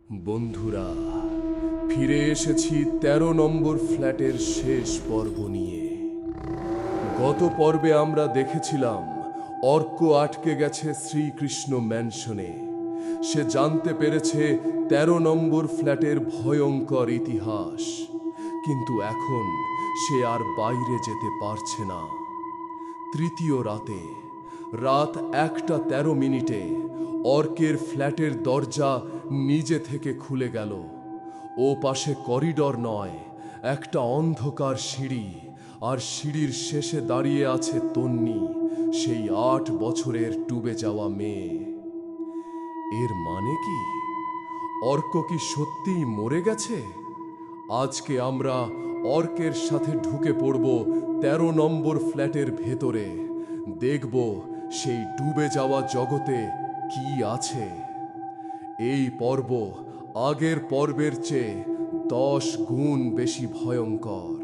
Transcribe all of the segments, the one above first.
বন্ধুরা, ফিরে এসেছি ১৩ নম্বর ফ্ল্যাটের শেষ পর্ব নিয়ে। গত পর্বে আমরা দেখেছিলাম অর্ক আটকে গেছে শ্রীকৃষ্ণ ম্যানশনে। সে জানতে পেরেছে ১৩ নম্বর ফ্ল্যাটের ভয়ঙ্কর ইতিহাস, কিন্তু এখন সে আর বাইরে যেতে পারছে না। তৃতীয় রাতে রাত ১টা ১৩ অর্কের ফ্ল্যাটের দরজা নিজে থেকে খুলে গেল। ও পাশে করিডর নয়, একটা অন্ধকার সিঁড়ি, আর সিঁড়ির শেষে দাঁড়িয়ে আছে তন্নি, সেই ৮ বছরের ডুবে যাওয়া মেয়ে। এর মানে কি? অর্ক কি সত্যিই মরে গেছে? আজকে আমরা অর্কের সাথে ঢুকে পড়ব ১৩ নম্বর ফ্ল্যাটের ভেতরে। দেখব সেই ডুবে যাওয়া জগতে কি আছে। এই পর্ব আগের পর্বের চেয়ে ১০ গুণ বেশি ভয়ঙ্কর।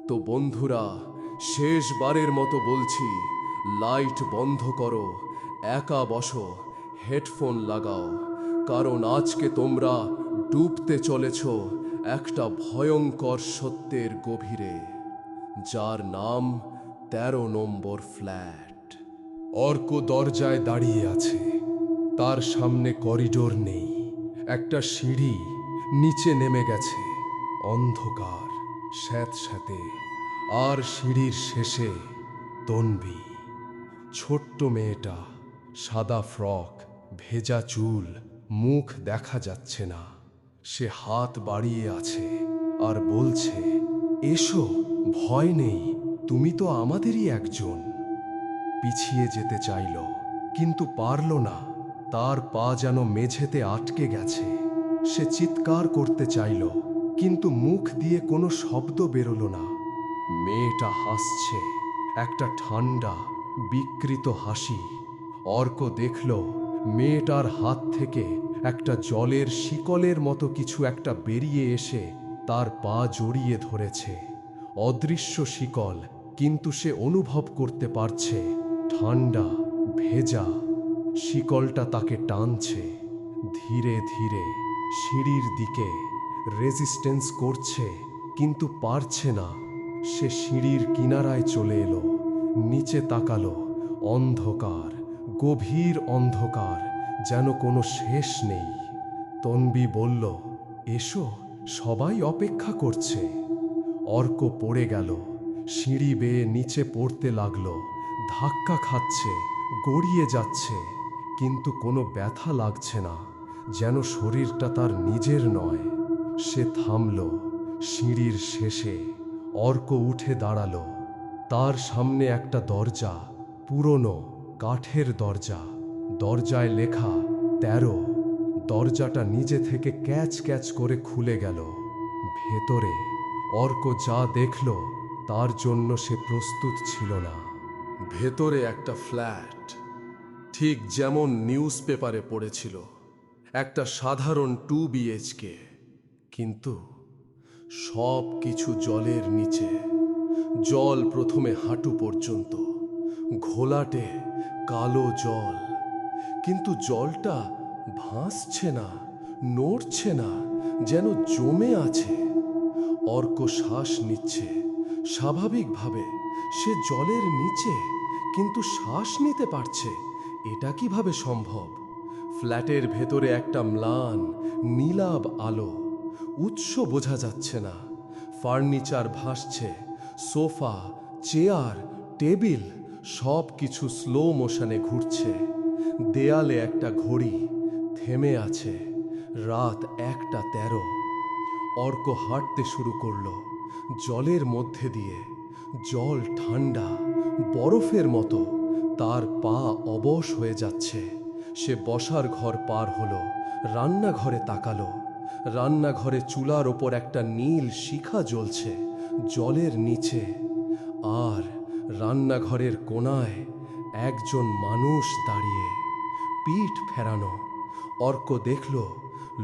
তো বন্ধুরা, শেষবারের মতো বলছি, লাইট বন্ধ করো, একা বসো, হেডফোন লাগাও, কারণ আজকে তোমরা ডুবতে চলেছ একটা ভয়ঙ্কর সত্যের গভীরে, যার নাম ১৩ নম্বর ফ্ল্যাট। অর্ক দরজায় দাঁড়িয়ে আছে। তার সামনে করিডোর নেই, একটা সিঁড়ি নিচে নেমে গেছে, অন্ধকার, স্যাঁতস্যাঁতে। আর সিঁড়ির শেষে তন্বী, ছোট্ট মেয়েটা, সাদা ফ্রক, ভেজা চুল, মুখ দেখা যাচ্ছে না। সে হাত বাড়িয়ে আছে আর বলছে, এসো, ভয় নেই, তুমি তো আমাদেরই একজন। পিছিয়ে যেতে চাইল, কিন্তু পারল না। তার পা যেন মেঝেতে আটকে গেছে। সে চিৎকার করতে চাইল, কিন্তু মুখ দিয়ে কোনো শব্দ বেরোল না। মেয়েটা হাসছে, একটা ঠান্ডা, বিকৃত হাসি। অর্ক দেখল মেয়েটার হাত থেকে একটা জলের শিকলের মতো কিছু একটা বেরিয়ে এসে তার পা জড়িয়ে ধরেছে। অদৃশ্য শিকল, কিন্তু সে অনুভব করতে পারছে ঠান্ডা, ভেজা। শিকলটা তাকে টানছে ধীরে ধীরে সিঁড়ির দিকে। রেজিস্ট্যান্স করছে, কিন্তু পারছে না। সে সিঁড়ির কিনারায় চলে এলো, নিচে তাকালো। অন্ধকার, গভীর অন্ধকার, যেন কোনো শেষ নেই। তন্বী বলল, এসো, সবাই অপেক্ষা করছে। অর্ক পড়ে গেল, সিঁড়ি বেয়ে নিচে পড়তে লাগলো। ধাক্কা খাচ্ছে, গড়িয়ে যাচ্ছে, কিন্তু কোনো ব্যথা লাগছে না, যেন শরীরটা তার নিজের নয়। সে থামল সিঁড়ির শেষে। অর্ক উঠে দাঁড়ালো। তার সামনে একটা দরজা, পুরনো কাঠের দরজা। দরজায় লেখা ১৩। দরজাটা নিজে থেকে ক্যাচ ক্যাচ করে খুলে গেল। ভেতরে অর্ক যা দেখল তার জন্য সে প্রস্তুত ছিল না। ভেতরে একটা ফ্ল্যাট, ঠিক যেমন নিউজ পেপারে পড়েছিল, একটা সাধারণ 2 BHK, কিন্তু সব কিছু জলের নিচে। জল প্রথমে হাঁটু পর্যন্ত, ঘোলাটে কালো জল, কিন্তু জলটা ভাসছে না, নড়ছে না, যেন জমে আছে। অর্ক শ্বাস নিচ্ছে স্বাভাবিকভাবে। সে জলের নিচে, কিন্তু শ্বাস নিতে পারছে। এটা কিভাবে সম্ভব? ফ্ল্যাটের ভেতরে একটা ম্লান নীলাভ আলো, উৎস বোঝা যাচ্ছে না। ফার্নিচার ভাসছে, সোফা, চেয়ার, টেবিল, সব কিছু স্লো মোশনে ঘুরছে। দেয়ালে একটা ঘড়ি থেমে আছে, রাত ১টা ১৩। অর্ক হাঁটতে শুরু করলো জলের মধ্যে দিয়ে। জল ঠান্ডা, বরফের মতো। তার পা অবশ হয়ে যাচ্ছে। সে বসার ঘর পার হলো, রান্নাঘরে তাকালো। রান্নাঘরে চুলার ওপর একটা নীল শিখা জ্বলছে জলের নিচে। আর রান্নাঘরের কোণায় একজন মানুষ দাঁড়িয়ে, পিঠ ফেরানো। অর্ক দেখল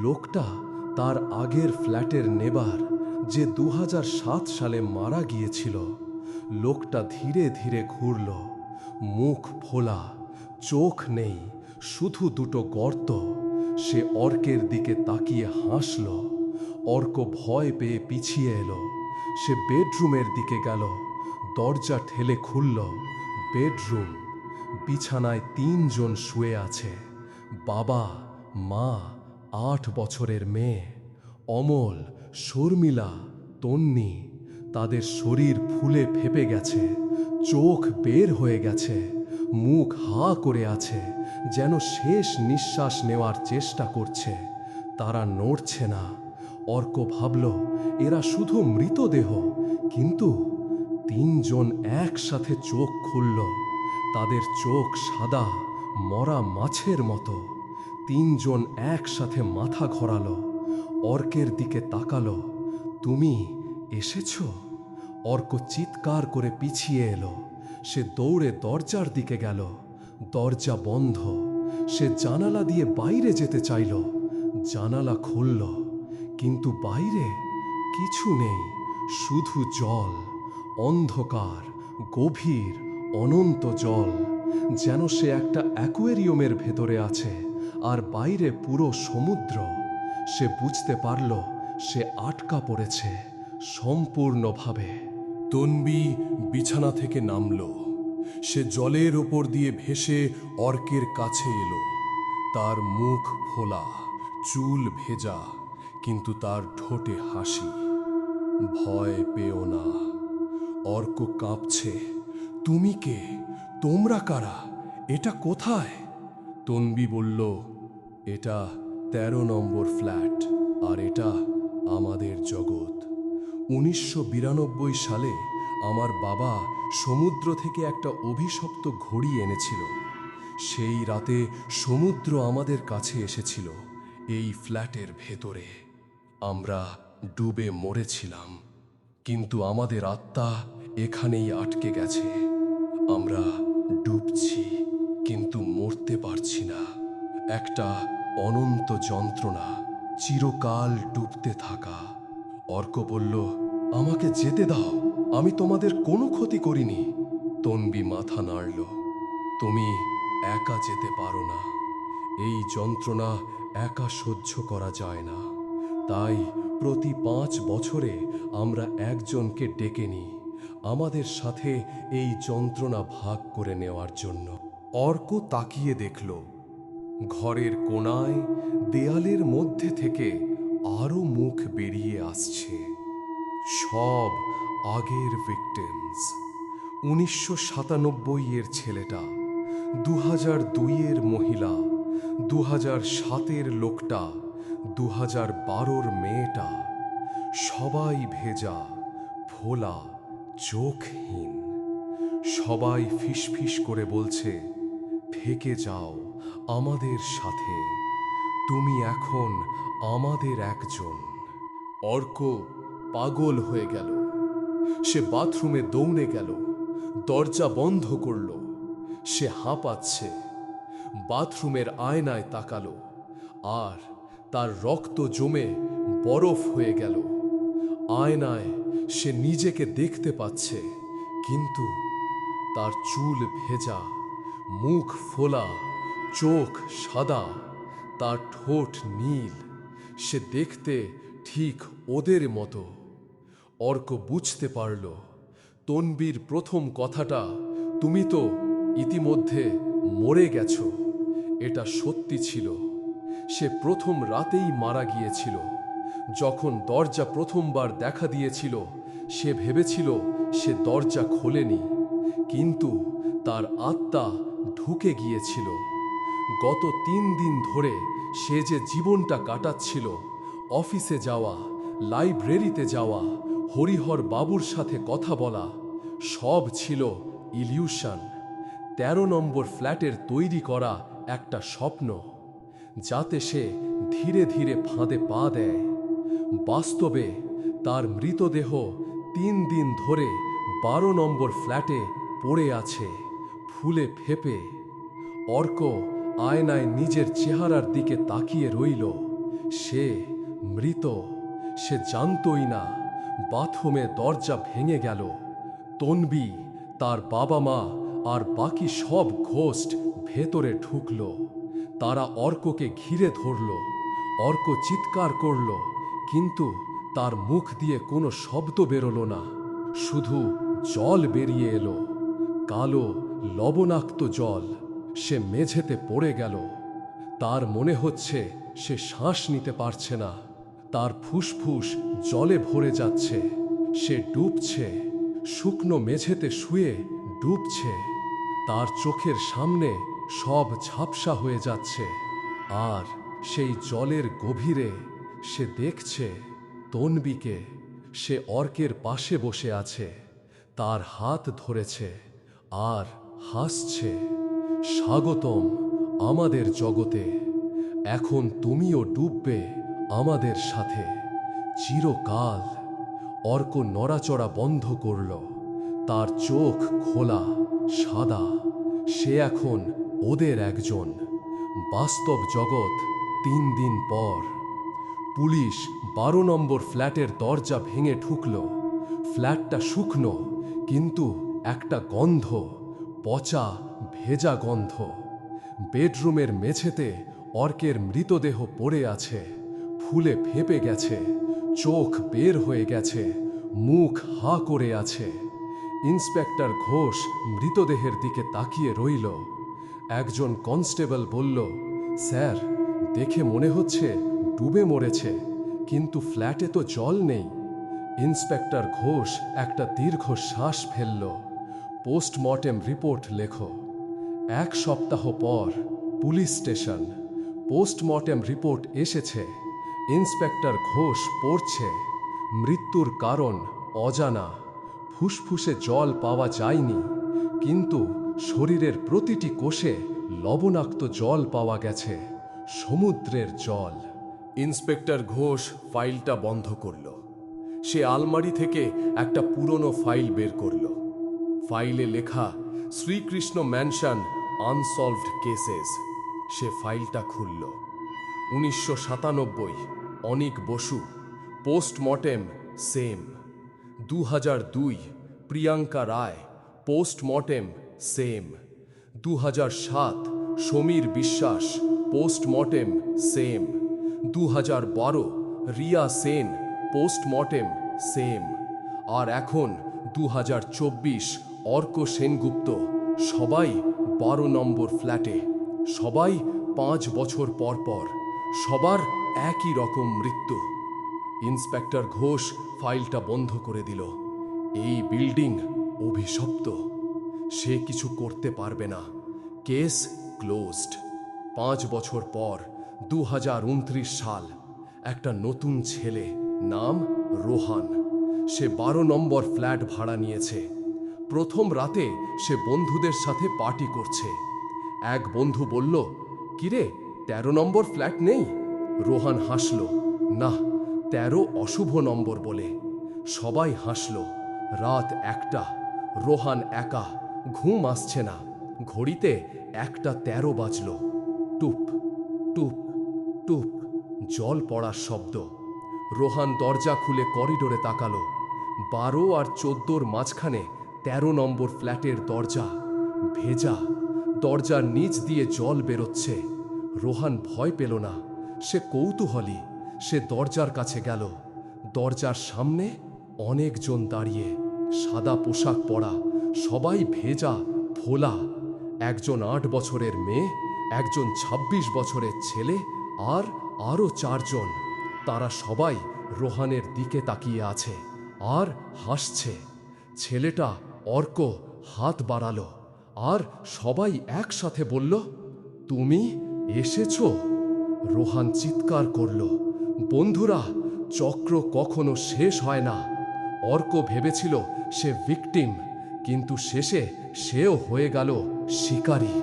লোকটা তার আগের ফ্ল্যাটের নেবার, যে ২০০৭ সালে মারা গিয়েছিল। লোকটা ধীরে ধীরে ঘুরল, মুখ ফোলা, চোখ নেই, শুধু দুটো গর্ত। সে অর্কের দিকে তাকিয়ে হাসল। অর্ক ভয় পেয়ে পিছিয়ে এলো। সে বেডরুমের দিকে গেল। দরজা ঠেলে খুলল। বেডরুম। বিছানায় 3 জন শুয়ে আছে। বাবা, মা, 8 বছরের মেয়ে। অমল, শর্মিলা, তন্নি। তাদের শরীর ফুলে ফেপে গেছে, চোখ বের হয়ে গেছে, মুখ হা করে আছে, যেন শেষ নিঃশ্বাস নেওয়ার চেষ্টা করছে। তারা নড়ছে না। অর্ক ভাবল এরা শুধু মৃতদেহ, কিন্তু 3 জন একসাথে চোখ খুলল। তাদের চোখ সাদা, মরা মাছের মতো। 3 জন একসাথে মাথা ঘোরালো। অর্কের দিকে তাকালো। তুমি এসেছ? অর্ক চিৎকার করে পিছিয়ে এলো। সে দৌড়ে দরজার দিকে গেল। দরজা বন্ধ। সে জানালা দিয়ে বাইরে যেতে চাইল। জানালা খুলল, কিন্তু বাইরে কিছু নেই, শুধু জল। অন্ধকার, গভীর, অনন্ত জল। যেন সে একটা অ্যাকোয়ারিয়ামের ভেতরে আছে, আর বাইরে পুরো সমুদ্র। সে বুঝতে পারল সে আটকা পড়েছে সম্পূর্ণভাবে। তন্বী বিছানা থেকে নামল। সে জলের ওপর দিয়ে ভেসে অর্কের কাছে এলো। তার মুখ ফোলা, চুল ভেজা, কিন্তু তার ঠোঁটে হাসি। ভয় পেও না। অর্ক কাঁপছে। তুমি কে? তোমরা কারা? এটা কোথায়? তন্বী বলল, এটা 13 নম্বর ফ্ল্যাট, আর এটা আমাদের জগৎ। 1992 সালে আমার বাবা সমুদ্র থেকে একটা অভিশপ্ত ঘড়ি এনেছিল। সেই রাতে সমুদ্র আমাদের কাছে এসেছিল, এই ফ্ল্যাটের ভেতরে। আমরা ডুবে মরেছিলাম, কিন্তু আমাদের আত্মা এখানেই আটকে গেছে। আমরা ডুবছি, কিন্তু মরতে পারছি না। একটা অনন্ত যন্ত্রণা, চিরকাল ডুবতে থাকা। অর্ক বলল, আমাকে যেতে দাও, আমি তোমাদের কোনো ক্ষতি করিনি। তন্বী মাথা নাড়ল। তুমি একা যেতে পারো না। এই যন্ত্রণা একা সহ্য করা যায় না। তাই প্রতি 5 বছরে আমরা একজনকে ডেকে নিই, আমাদের সাথে এই যন্ত্রণা ভাগ করে নেওয়ার জন্য। অর্ক তাকিয়ে দেখল, ঘরের কোণায় দেয়ালের মধ্যে থেকে আরো মুখ বেরিয়ে আসছে। সব আগের ভিকটিমস। 1997 এর ছেলেটা, 2002 এর মহিলা, 2007 এর লোকটা, 2012 মেয়েটা। সবাই ভেজা, ফোলা, চোখহীন। সবাই ফিসফিস করে বলছে, থেকে যাও আমাদের সাথে, তুমি এখন আমাদের একজন। অর্ক পাগল হয়ে গেল। সে বাথরুমে দৌড়ে গেল, দরজা বন্ধ করল। সে হাঁপাচ্ছে। বাথরুমের আয়নায় তাকালো, আর তার রক্ত জমে বরফ হয়ে গেল। আয়নায় সে নিজেকে দেখতে পাচ্ছে, কিন্তু তার চুল ভেজা, মুখ ফোলা, চোখ সাদা, তার ঠোঁট নীল। সে দেখতে ঠিক ওদের মতো। অর্ক বুঝতে পারল, তন্বীর প্রথম কথাটা, তুমি তো ইতিমধ্যে মরে গেছো, এটা সত্যি ছিল। সে প্রথম রাতেই মারা গিয়েছিল। যখন দরজা প্রথমবার দেখা দিয়েছিল, সে ভেবেছিল সে দরজা খোলেনি, কিন্তু তার আত্মা ঢুকে গিয়েছিল। গত 3 দিন ধরে সে যে জীবনটা কাটাচ্ছিল, অফিসে যাওয়া, লাইব্রেরিতে যাওয়া, হরিহর বাবুর সাথে কথা বলা, সব ছিল ইলিউশন। 13 নম্বর ফ্ল্যাটের তৈরি করা একটা স্বপ্ন, যাতে সে ধীরে ধীরে ফাঁদে পা দেয়। বাস্তবে তার মৃতদেহ 3 দিন ধরে 12 নম্বর ফ্ল্যাটে পড়ে আছে, ফুলে ফেপে। অর্ক আয়নায় নিজের চেহারার দিকে তাকিয়ে রইল। সে মৃত। সে জানতই না। বাথরুমে দরজা ভেঙে গেল। তন্বী, তার বাবা মা আর বাকি সব ঘোস্ট ভেতরে ঢুকল। তারা অর্ককে ঘিরে ধরল। অর্ক চিৎকার করল, কিন্তু তার মুখ দিয়ে কোনো শব্দ বেরোলো না, শুধু জল বেরিয়ে এলো, কালো লবণাক্ত জল। সে মেঝেতে পড়ে গেল। তার মনে হচ্ছে সে শ্বাস নিতে পারছে না, তার ফুসফুস জলে ভরে যাচ্ছে। সে ডুবছে, শুকনো মেঝেতে শুয়ে ডুবছে। তার চোখের সামনে সব ঝাপসা হয়ে যাচ্ছে। আর সেই জলের গভীরে সে দেখছে তন্বীকে। সে অর্কের পাশে বসে আছে, তার হাত ধরেছে আর হাসছে। স্বাগতম আমাদের জগতে। এখন তুমিও ডুববে আমাদের সাথে চিরকাল। অর্ক নড়াচড়া বন্ধ করল, তার চোখ খোলা, সাদা। সে এখন ওদের একজন। বাস্তব জগৎ 3 দিন পর। পুলিশ 12 নম্বর ফ্ল্যাটের দরজা ভেঙে ঢুকল। ফ্ল্যাটটা শুকনো, কিন্তু একটা গন্ধ, পচা ভেজা গন্ধ। বেডরুমের মেঝেতে অর্কের মৃতদেহ পড়ে আছে, ফুলে ফেঁপে গেছে, চোখ বের হয়ে গেছে, মুখ হা করে আছে। ইন্সপেক্টর ঘোষ মৃতদেহের দিকে তাকিয়ে রইল। একজন কনস্টেবল বলল, স্যার, দেখে মনে হচ্ছে ডুবে মরেছে, কিন্তু ফ্ল্যাটে তো জল নেই। ইন্সপেক্টর ঘোষ একটা দীর্ঘ শ্বাস ফেলল। পোস্টমর্টেম রিপোর্ট লেখো। 1 সপ্তাহ পর পুলিশ স্টেশন। পোস্টমর্টেম রিপোর্ট এসেছে। ইন্সপেক্টর ঘোষ পড়ছে, মৃত্যুর কারণ অজানা। ফুসফুসে জল পাওয়া যায়নি, কিন্তু শরীরের প্রতিটি কোষে লবণাক্ত জল পাওয়া গেছে, সমুদ্রের জল। ইন্সপেক্টর ঘোষ ফাইলটা বন্ধ করল। সে আলমারি থেকে একটা পুরনো ফাইল বের করল। ফাইলে লেখা শ্রীকৃষ্ণ ম্যানশন আনসলভড কেসেস। সে ফাইলটা খুলল। 1997 Anik Basu, postmortem same. 2002 Priyanka Roy, postmortem same. 2007 Samir Biswas, postmortem same. 2012 Riya Sen, postmortem same. আর এখন 2024 অর্ক সেনগুপ্ত। সবাই 12 নম্বর ফ্ল্যাটে, সবাই 5 বছর পর পর, সবার একই রকম মৃত্যু। ইন্সপেক্টর ঘোষ ফাইলটা বন্ধ করে দিল। এই বিল্ডিং অভিশপ্ত। সে কিছু করতে পারবে না। Case closed. 5 বছর পর 2029 সাল। একটা নতুন ছেলে, নাম রোহান। সে 12 নম্বর ফ্ল্যাট ভাড়া নিয়েছে। প্রথম রাতে সে বন্ধুদের সাথে পার্টি করছে। এক বন্ধু বলল, কিরে, 13 নম্বর ফ্ল্যাট নেই? রোহান হাসল, না, 13 অশুভ নম্বর বলে। সবাই হাসল। রাত 1টা। রোহান একা, ঘুম আসছে না। ঘড়িতে 1:13 বাজল। টুপ টুপ টুপ, জল পড়ার শব্দ। রোহান দরজা খুলে করিডোরে তাকালো। 12 আর 14-র মাঝখানে 13 নম্বর ফ্ল্যাটের দরজা, ভেজা। দরজার নিচ দিয়ে জল বেরোচ্ছে। রোহান ভয় পেল না, সে কৌতূহলী। সে দরজার কাছে গেল। দরজার সামনে অনেকজন দাঁড়িয়ে, সাদা পোশাক পরা, সবাই ভেজা, ফোলা। একজন 8 বছরের মেয়ে, একজন 26 বছরের ছেলে, আর আরও 4 জন। তারা সবাই রোহানের দিকে তাকিয়ে আছে আর হাসছে। ছেলেটা অর্ক হাত বাড়ালো, আর সবাই একসাথে বলল, তুমি এসেছো? রোহান চিৎকার করল, বন্ধুরা, চক্র কখনো শেষ হয় না। অর্ক ভেবেছিল সে ভিকটিম, কিন্তু শেষে সেও হয়ে গেল শিকারী।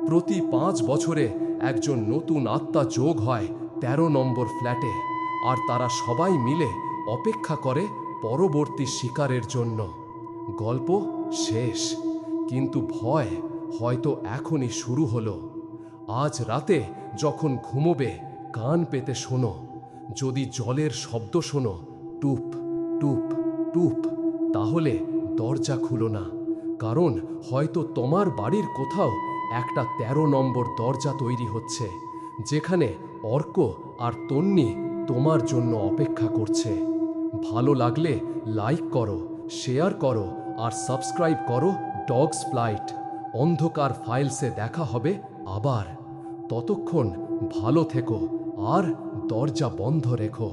প্রতি 5 বছরে একজন নতুন আত্মা যোগ হয় 13 নম্বর ফ্ল্যাটে, আর তারা সবাই মিলে অপেক্ষা করে পরবর্তী শিকারের জন্য। গল্প শেষ, কিন্তু ভয় হয়তো এখনই শুরু হলো। আজ রাতে যখন ঘুমোবে, কান পেতে শোনো। যদি জলের শব্দ শোনো, টুপ টুপ টুপ, তাহলে দরজা খুলো না, কারণ হয়তো তোমার বাড়ির কোথাও একটা ১৩ নম্বর দরজা তৈরি হচ্ছে, যেখানে অর্ক আর তন্নি তোমার জন্য অপেক্ষা করছে। ভালো লাগলে লাইক করো, শেয়ার করো আর সাবস্ক্রাইব করো ডগস ফ্লাইট। অন্ধকার ফাইলসে দেখা হবে আবার। ততক্ষণ ভালো থেকো আর দরজা বন্ধ রেখো।